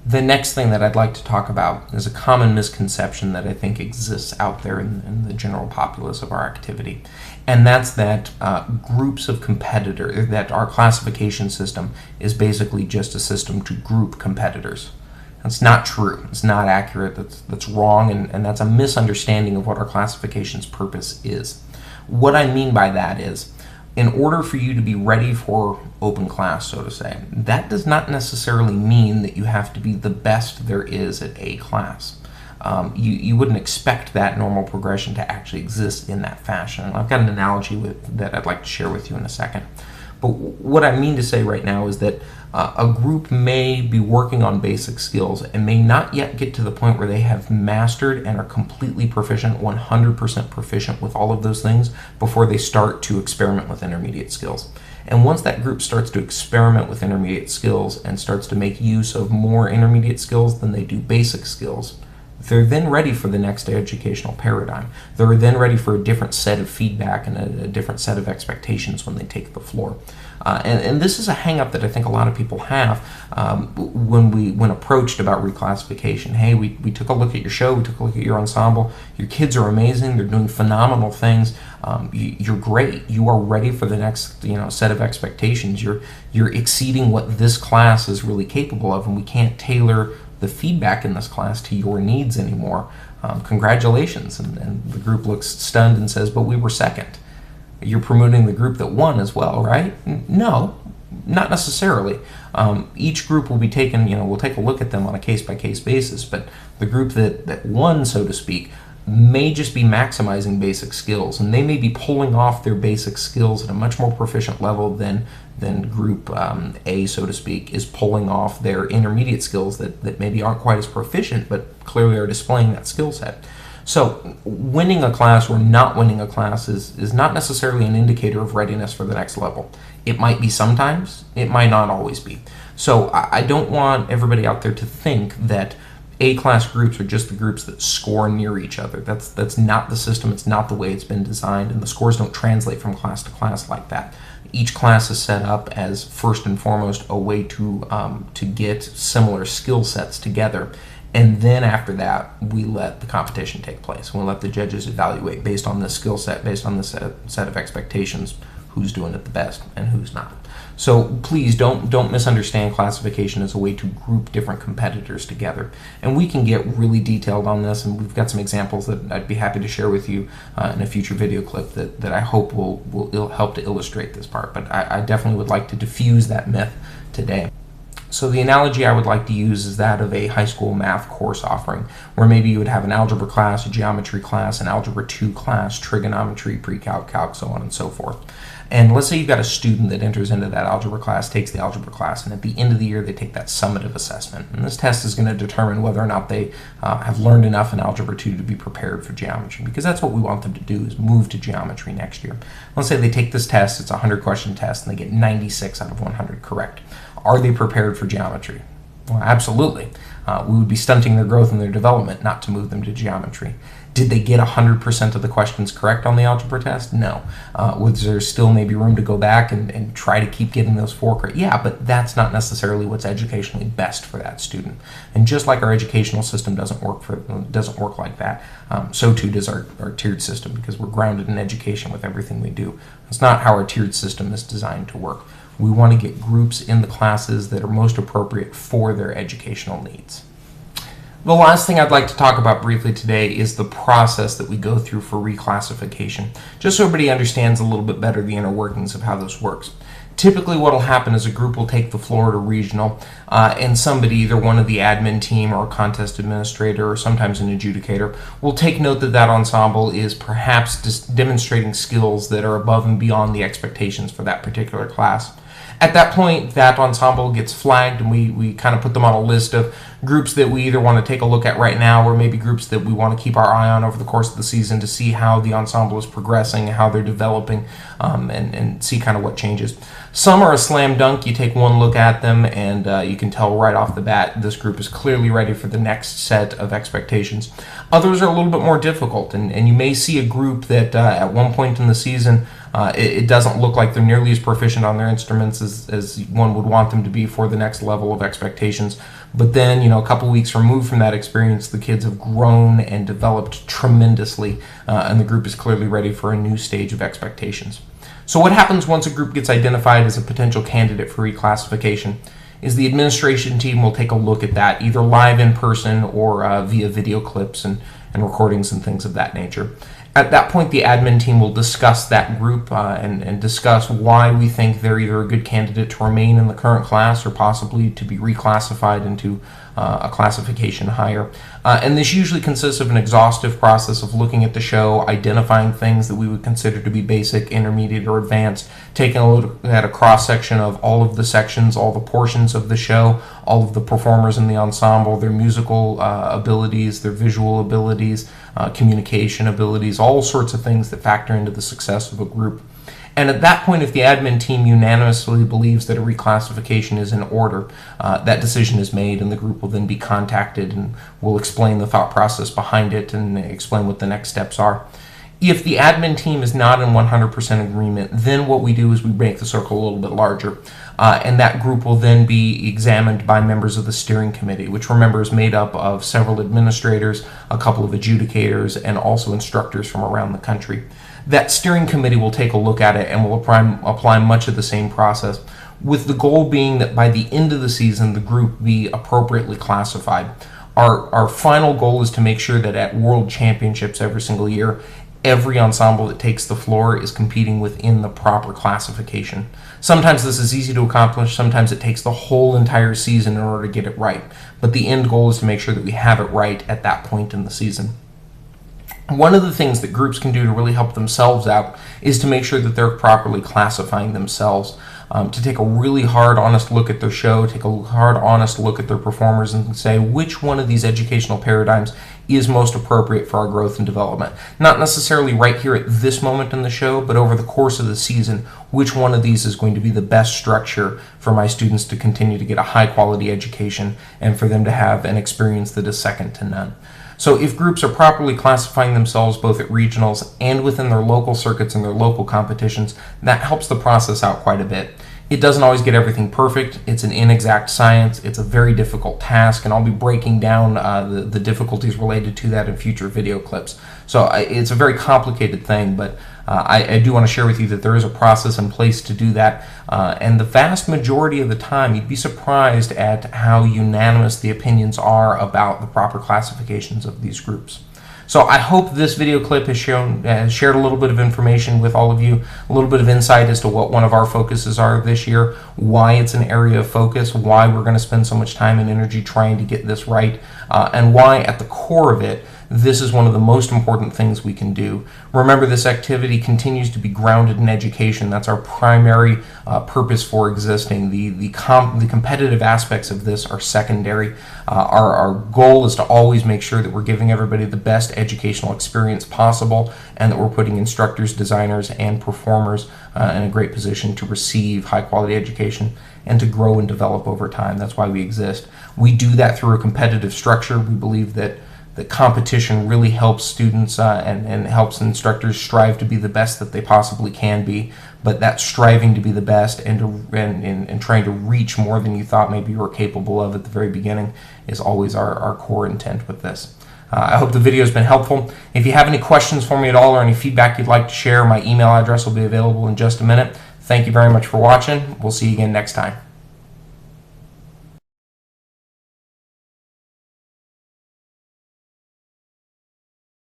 The next thing that I'd like to talk about is a common misconception that I think exists out there in the general populace of our activity, and that's that groups of competitors, that our classification system is basically just a system to group competitors. That's not true. It's not accurate. That's wrong, and that's a misunderstanding of what our classification's purpose is. What I mean by that is, in order for you to be ready for open class, so to say, that does not necessarily mean that you have to be the best there is at a class. You wouldn't expect that normal progression to actually exist in that fashion. And I've got an analogy that I'd like to share with you in a second. But what I mean to say right now is that a group may be working on basic skills and may not yet get to the point where they have mastered and are completely proficient, 100% proficient with all of those things before they start to experiment with intermediate skills. And once that group starts to experiment with intermediate skills and starts to make use of more intermediate skills than they do basic skills, they're then ready for the next educational paradigm. They're then ready for a different set of feedback and a different set of expectations when they take the floor. And this is a hang-up that I think a lot of people have when approached about reclassification. Hey, we took a look at your show, we took a look at your ensemble, your kids are amazing, they're doing phenomenal things, you're great, you are ready for the next set of expectations, you're exceeding what this class is really capable of, and we can't tailor the feedback in this class to your needs anymore. Congratulations. And the group looks stunned and says, but we were second. You're promoting the group that won as well, right? No, not necessarily. Each group will be taken, we'll take a look at them on a case-by-case basis, but the group that won, so to speak, may just be maximizing basic skills, and they may be pulling off their basic skills at a much more proficient level than group A, so to speak, is pulling off their intermediate skills that maybe aren't quite as proficient, but clearly are displaying that skill set. So winning a class or not winning a class is not necessarily an indicator of readiness for the next level. It might be sometimes, it might not always be. So I don't want everybody out there to think that A-class groups are just the groups that score near each other. That's not the system, it's not the way it's been designed, and the scores don't translate from class to class like that. Each class is set up as, first and foremost, a way to get similar skill sets together, and then after that, we let the competition take place. We let the judges evaluate based on this skill set, based on this set of expectations, who's doing it the best and who's not. So please don't misunderstand classification as a way to group different competitors together. And we can get really detailed on this, and we've got some examples that I'd be happy to share with you in a future video clip that I hope will help to illustrate this part. But I definitely would like to diffuse that myth today. So the analogy I would like to use is that of a high school math course offering, where maybe you would have an algebra class, a geometry class, an algebra 2 class, trigonometry, pre-calc, calc, so on and so forth. And let's say you've got a student that enters into that algebra class, takes the algebra class, and at the end of the year they take that summative assessment. And this test is going to determine whether or not they have learned enough in algebra 2 to be prepared for geometry, because that's what we want them to do, is move to geometry next year. Let's say they take this test, it's a 100-question test, and they get 96 out of 100 correct. Are they prepared for geometry? Well, absolutely. We would be stunting their growth and their development not to move them to geometry. Did they get 100% of the questions correct on the algebra test? No. Was there still maybe room to go back and try to keep getting those 4 correct? Yeah, but that's not necessarily what's educationally best for that student. And just like our educational system doesn't work like that, so too does our tiered system, because we're grounded in education with everything we do. It's not how our tiered system is designed to work. We want to get groups in the classes that are most appropriate for their educational needs. The last thing I'd like to talk about briefly today is the process that we go through for reclassification, just so everybody understands a little bit better the inner workings of how this works. Typically what will happen is a group will take the floor at a regional, and somebody, either one of the admin team or a contest administrator or sometimes an adjudicator, will take note that that ensemble is perhaps just demonstrating skills that are above and beyond the expectations for that particular class. At that point, that ensemble gets flagged, and we kind of put them on a list of groups that we either want to take a look at right now, or maybe groups that we want to keep our eye on over the course of the season to see how the ensemble is progressing, how they're developing, and see kind of what changes. Some are a slam dunk. You take one look at them, and you can tell right off the bat this group is clearly ready for the next set of expectations. Others are a little bit more difficult, and you may see a group that at one point in the season it doesn't look like they're nearly as proficient on their instruments as one would want them to be for the next level of expectations. But then, a couple weeks removed from that experience, the kids have grown and developed tremendously, and the group is clearly ready for a new stage of expectations. So what happens once a group gets identified as a potential candidate for reclassification is the administration team will take a look at that, either live in person or via video clips and recordings and things of that nature. At that point, the admin team will discuss that group and discuss why we think they're either a good candidate to remain in the current class or possibly to be reclassified into a classification higher. And this usually consists of an exhaustive process of looking at the show, identifying things that we would consider to be basic, intermediate, or advanced, taking a look at a cross-section of all of the sections, all the portions of the show, all of the performers in the ensemble, their musical abilities, their visual abilities, communication abilities, all sorts of things that factor into the success of a group. And at that point, if the admin team unanimously believes that a reclassification is in order, that decision is made and the group will then be contacted and will explain the thought process behind it and explain what the next steps are. If the admin team is not in 100% agreement, then what we do is we make the circle a little bit larger. And that group will then be examined by members of the steering committee, which, remember, is made up of several administrators, a couple of adjudicators, and also instructors from around the country. That steering committee will take a look at it and will apply much of the same process, with the goal being that by the end of the season, the group be appropriately classified. Our final goal is to make sure that at World Championships every single year, every ensemble that takes the floor is competing within the proper classification. Sometimes this is easy to accomplish, sometimes it takes the whole entire season in order to get it right, but the end goal is to make sure that we have it right at that point in the season. One of the things that groups can do to really help themselves out is to make sure that they're properly classifying themselves, to take a really hard, honest look at their show, take a hard, honest look at their performers and say which one of these educational paradigms is most appropriate for our growth and development. Not necessarily right here at this moment in the show, but over the course of the season, which one of these is going to be the best structure for my students to continue to get a high quality education and for them to have an experience that is second to none. So if groups are properly classifying themselves both at regionals and within their local circuits and their local competitions, that helps the process out quite a bit. It doesn't always get everything perfect. It's an inexact science. It's a very difficult task, and I'll be breaking down the difficulties related to that in future video clips. So it's a very complicated thing, but I do want to share with you that there is a process in place to do that, and the vast majority of the time, you'd be surprised at how unanimous the opinions are about the proper classifications of these groups. So I hope this video clip has shared a little bit of information with all of you, a little bit of insight as to what one of our focuses are this year, why it's an area of focus, why we're going to spend so much time and energy trying to get this right, and why at the core of it, this is one of the most important things we can do. Remember, this activity continues to be grounded in education. That's our primary purpose for existing. The competitive aspects of this are secondary. Our goal is to always make sure that we're giving everybody the best educational experience possible and that we're putting instructors, designers, and performers in a great position to receive high-quality education and to grow and develop over time. That's why we exist. We do that through a competitive structure. We believe that the competition really helps students and helps instructors strive to be the best that they possibly can be, but that striving to be the best and trying to reach more than you thought maybe you were capable of at the very beginning is always our core intent with this. I hope the video has been helpful. If you have any questions for me at all or any feedback you'd like to share, my email address will be available in just a minute. Thank you very much for watching. We'll see you again next time.